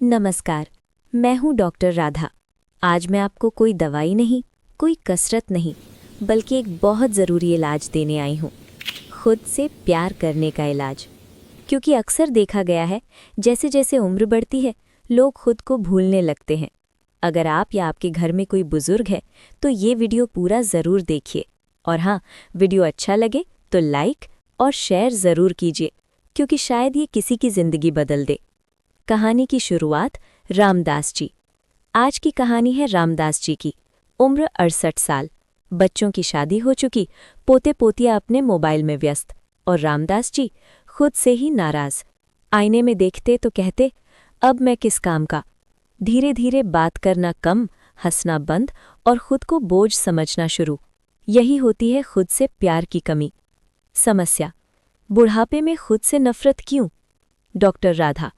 नमस्कार। मैं हूँ डॉक्टर राधा। आज मैं आपको कोई दवाई नहीं, कोई कसरत नहीं, बल्कि एक बहुत ज़रूरी इलाज देने आई हूँ। खुद से प्यार करने का इलाज। क्योंकि अक्सर देखा गया है, जैसे जैसे उम्र बढ़ती है, लोग खुद को भूलने लगते हैं। अगर आप या आपके घर में कोई बुजुर्ग है, तो ये वीडियो पूरा ज़रूर देखिए। और हाँ, वीडियो अच्छा लगे तो लाइक और शेयर ज़रूर कीजिए, क्योंकि शायद ये किसी की ज़िंदगी बदल दे। कहानी की शुरुआत रामदास जी। आज की कहानी है रामदास जी की। उम्र 68 साल। बच्चों की शादी हो चुकी, पोते पोतियां अपने मोबाइल में व्यस्त, और रामदास जी खुद से ही नाराज। आईने में देखते तो कहते, अब मैं किस काम का। धीरे धीरे बात करना कम, हंसना बंद और खुद को बोझ समझना शुरू। यही होती है खुद से प्यार की कमी। समस्या, बुढ़ापे में खुद से नफरत क्यों? डॉक्टर राधा।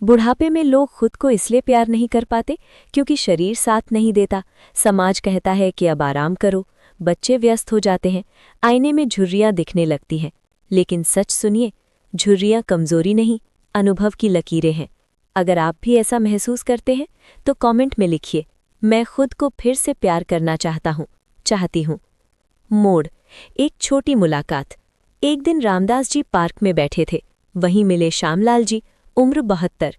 बुढ़ापे में लोग खुद को इसलिए प्यार नहीं कर पाते क्योंकि शरीर साथ नहीं देता। समाज कहता है कि अब आराम करो, बच्चे व्यस्त हो जाते हैं, आईने में झुर्रियां दिखने लगती हैं। लेकिन सच सुनिए, झुर्रियां कमजोरी नहीं, अनुभव की लकीरें हैं। अगर आप भी ऐसा महसूस करते हैं तो कमेंट में लिखिए, मैं खुद को फिर से प्यार करना चाहती हूँ। मोड़, एक छोटी मुलाकात। एक दिन रामदास जी पार्क में बैठे थे। वहीं मिले श्यामलाल जी, उम्र 72,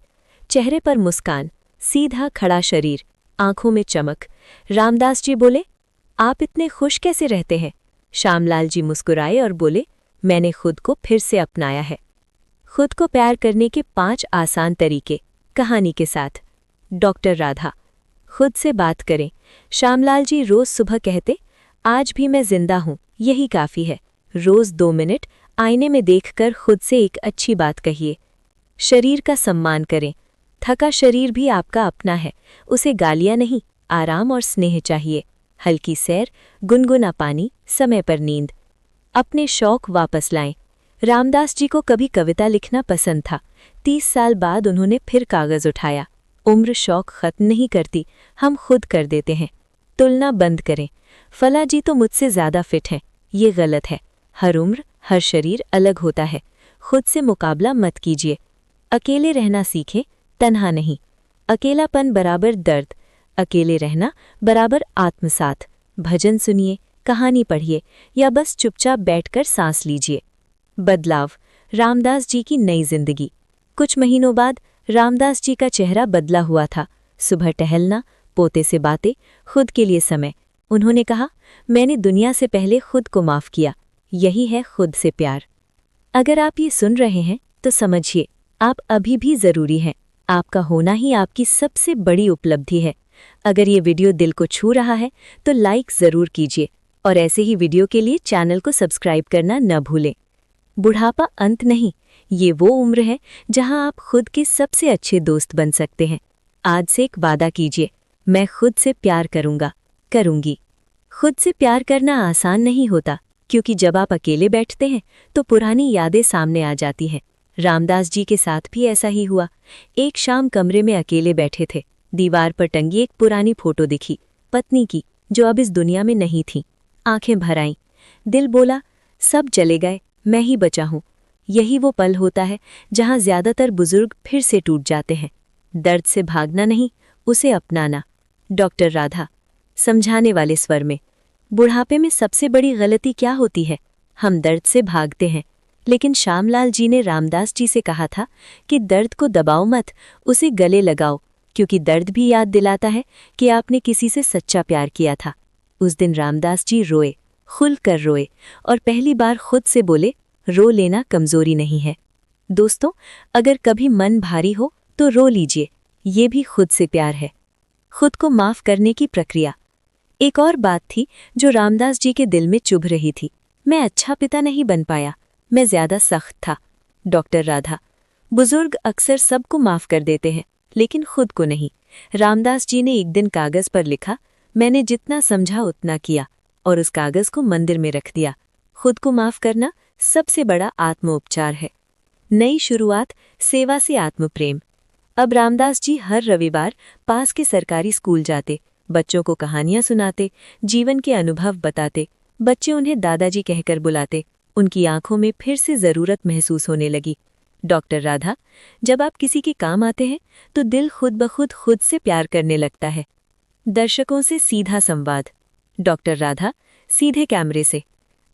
चेहरे पर मुस्कान, सीधा खड़ा शरीर, आंखों में चमक। रामदास जी बोले, आप इतने खुश कैसे रहते हैं? श्यामलाल जी मुस्कुराए और बोले, मैंने खुद को फिर से अपनाया है। खुद को प्यार करने के 5 आसान तरीके, कहानी के साथ। डॉक्टर राधा। खुद से बात करें। श्यामलाल जी रोज सुबह कहते, आज भी मैं जिंदा हूं, यही काफी है। रोज 2 मिनट आईने में देखकर खुद से एक अच्छी बात कहिए। शरीर का सम्मान करें। थका शरीर भी आपका अपना है, उसे गालियां नहीं, आराम और स्नेह चाहिए। हल्की सैर, गुनगुना पानी, समय पर नींद। अपने शौक वापस लाएं। रामदास जी को कभी कविता लिखना पसंद था। 30 साल बाद उन्होंने फिर कागज उठाया। उम्र शौक खत्म नहीं करती, हम खुद कर देते हैं। तुलना बंद करें। फला जी तो मुझसे ज्यादा फिट हैं, ये गलत है। हर उम्र, हर शरीर अलग होता है। खुद से मुकाबला मत कीजिए। अकेले रहना सीखें, तन्हा नहीं। अकेलापन बराबर दर्द, अकेले रहना बराबर आत्मसात। भजन सुनिए, कहानी पढ़िए या बस चुपचाप बैठकर सांस लीजिए। बदलाव, रामदास जी की नई जिंदगी। कुछ महीनों बाद रामदास जी का चेहरा बदला हुआ था। सुबह टहलना, पोते से बातें, खुद के लिए समय। उन्होंने कहा, मैंने दुनिया से पहले खुद को माफ किया। यही है खुद से प्यार। अगर आप ये सुन रहे हैं तो समझिए, आप अभी भी जरूरी हैं। आपका होना ही आपकी सबसे बड़ी उपलब्धि है। अगर ये वीडियो दिल को छू रहा है तो लाइक जरूर कीजिए, और ऐसे ही वीडियो के लिए चैनल को सब्सक्राइब करना न भूलें। बुढ़ापा अंत नहीं, ये वो उम्र है जहां आप खुद के सबसे अच्छे दोस्त बन सकते हैं। आज से एक वादा कीजिए, मैं खुद से प्यार करूंगी। खुद से प्यार करना आसान नहीं होता, क्योंकि जब आप अकेले बैठते हैं तो पुरानी यादें सामने आ जाती हैं। रामदास जी के साथ भी ऐसा ही हुआ। एक शाम कमरे में अकेले बैठे थे। दीवार पर टंगी एक पुरानी फोटो दिखी, पत्नी की, जो अब इस दुनिया में नहीं थी। आंखें भर आईं। दिल बोला, सब चले गए, मैं ही बचा हूं। यही वो पल होता है जहां ज्यादातर बुजुर्ग फिर से टूट जाते हैं। दर्द से भागना नहीं, उसे अपनाना। डॉक्टर राधा। समझाने वाले स्वर में। बुढ़ापे में सबसे बड़ी गलती क्या होती है? हम दर्द से भागते हैं। लेकिन श्यामलाल जी ने रामदास जी से कहा था कि दर्द को दबाओ मत, उसे गले लगाओ, क्योंकि दर्द भी याद दिलाता है कि आपने किसी से सच्चा प्यार किया था। उस दिन रामदास जी रोए, खुलकर रोए, और पहली बार खुद से बोले, रो लेना कमजोरी नहीं है। दोस्तों, अगर कभी मन भारी हो तो रो लीजिए, ये भी खुद से प्यार है। खुद को माफ करने की प्रक्रिया। एक और बात थी जो रामदास जी के दिल में चुभ रही थी, मैं अच्छा पिता नहीं बन पाया, मैं ज्यादा सख्त था। डॉक्टर राधा। बुजुर्ग अक्सर सबको माफ कर देते हैं, लेकिन खुद को नहीं। रामदास जी ने एक दिन कागज पर लिखा, मैंने जितना समझा उतना किया, और उस कागज को मंदिर में रख दिया। खुद को माफ करना सबसे बड़ा आत्मोपचार है। नई शुरुआत, सेवा से आत्मप्रेम। अब रामदास जी हर रविवार पास के सरकारी स्कूल जाते, बच्चों को कहानियां सुनाते, जीवन के अनुभव बताते। बच्चे उन्हें दादाजी कहकर बुलाते। उनकी आंखों में फिर से जरूरत महसूस होने लगी। डॉक्टर राधा, जब आप किसी के काम आते हैं तो दिल खुद ब खुद से प्यार करने लगता है। दर्शकों से सीधा संवाद। डॉक्टर राधा, सीधे कैमरे से।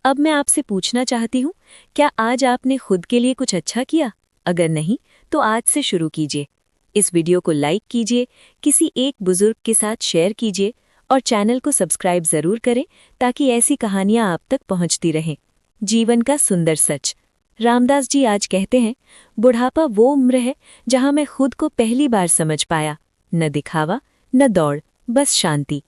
अब मैं आपसे पूछना चाहती हूँ, क्या आज आपने खुद के लिए कुछ अच्छा किया? अगर नहीं, तो आज से शुरू कीजिए। इस वीडियो को लाइक कीजिए, किसी एक बुजुर्ग के साथ शेयर कीजिए और चैनल को सब्सक्राइब जरूर करें ताकि ऐसी कहानियां आप तक पहुंचती रहें। जीवन का सुंदर सच। रामदास जी आज कहते हैं, बुढ़ापा वो उम्र है जहां मैं खुद को पहली बार समझ पाया। न दिखावा, न दौड़, बस शांति।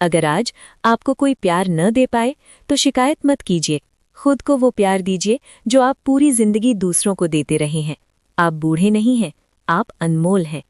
अगर आज आपको कोई प्यार न दे पाए तो शिकायत मत कीजिए। खुद को वो प्यार दीजिए जो आप पूरी जिंदगी दूसरों को देते रहे हैं। आप बूढ़े नहीं हैं, आप अनमोल हैं।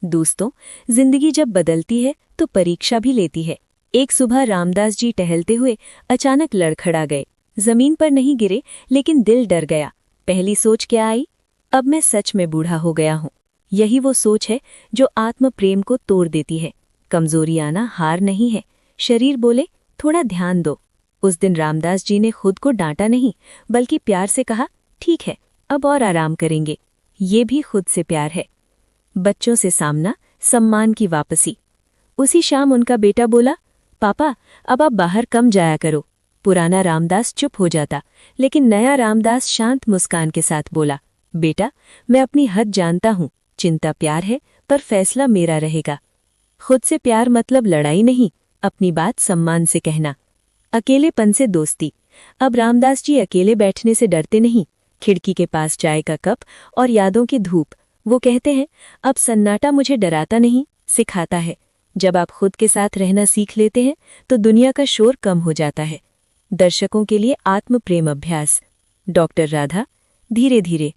दोस्तों, जिंदगी जब बदलती है तो परीक्षा भी लेती है। एक सुबह रामदास जी टहलते हुए अचानक लड़खड़ा गए। जमीन पर नहीं गिरे, लेकिन दिल डर गया। पहली सोच क्या आई? अब मैं सच में बूढ़ा हो गया हूँ। यही वो सोच है जो आत्म प्रेम को तोड़ देती है। कमजोरी आना हार नहीं है। शरीर बोले, थोड़ा ध्यान दो। उस दिन रामदास जी ने खुद को डांटा नहीं, बल्कि प्यार से कहा, ठीक है, अब और आराम करेंगे। ये भी खुद से प्यार है। बच्चों से सामना, सम्मान की वापसी। उसी शाम उनका बेटा बोला, पापा, अब आप बाहर कम जाया करो। पुराना रामदास चुप हो जाता, लेकिन नया रामदास शांत मुस्कान के साथ बोला, बेटा, मैं अपनी हद जानता हूँ। चिंता प्यार है, पर फैसला मेरा रहेगा। खुद से प्यार मतलब लड़ाई नहीं, अपनी बात सम्मान से कहना। अकेलेपन से दोस्ती। अब रामदास जी अकेले बैठने से डरते नहीं। खिड़की के पास चाय का कप और यादों की धूप। वो कहते हैं, अब सन्नाटा मुझे डराता नहीं, सिखाता है। जब आप खुद के साथ रहना सीख लेते हैं तो दुनिया का शोर कम हो जाता है। दर्शकों के लिए आत्म प्रेम अभ्यास। डॉक्टर राधा, धीरे धीरे।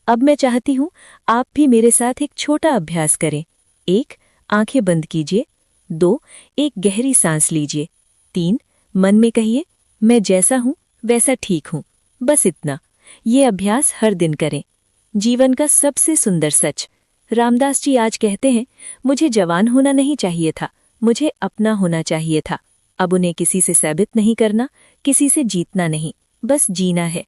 अब मैं चाहती हूँ आप भी मेरे साथ एक छोटा अभ्यास करें। 1, आंखें बंद कीजिए। 2, एक गहरी सांस लीजिए। 3, मन में कहिए, मैं जैसा हूँ वैसा ठीक हूँ। बस इतना। ये अभ्यास हर दिन करें। जीवन का सबसे सुंदर सच। रामदास जी आज कहते हैं, मुझे जवान होना नहीं चाहिए था, मुझे अपना होना चाहिए था। अब उन्हें किसी से साबित नहीं करना, किसी से जीतना नहीं, बस जीना है।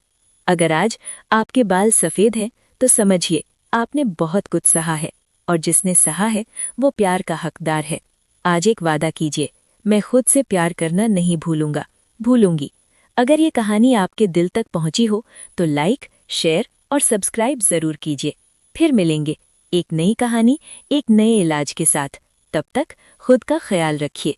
अगर आज आपके बाल सफ़ेद हैं तो समझिए आपने बहुत कुछ सहा है, और जिसने सहा है वो प्यार का हकदार है। आज एक वादा कीजिए, मैं खुद से प्यार करना नहीं भूलूंगी। अगर ये कहानी आपके दिल तक पहुंची हो तो लाइक, शेयर और सब्सक्राइब जरूर कीजिए। फिर मिलेंगे एक नई कहानी, एक नए इलाज के साथ। तब तक खुद का ख्याल रखिए।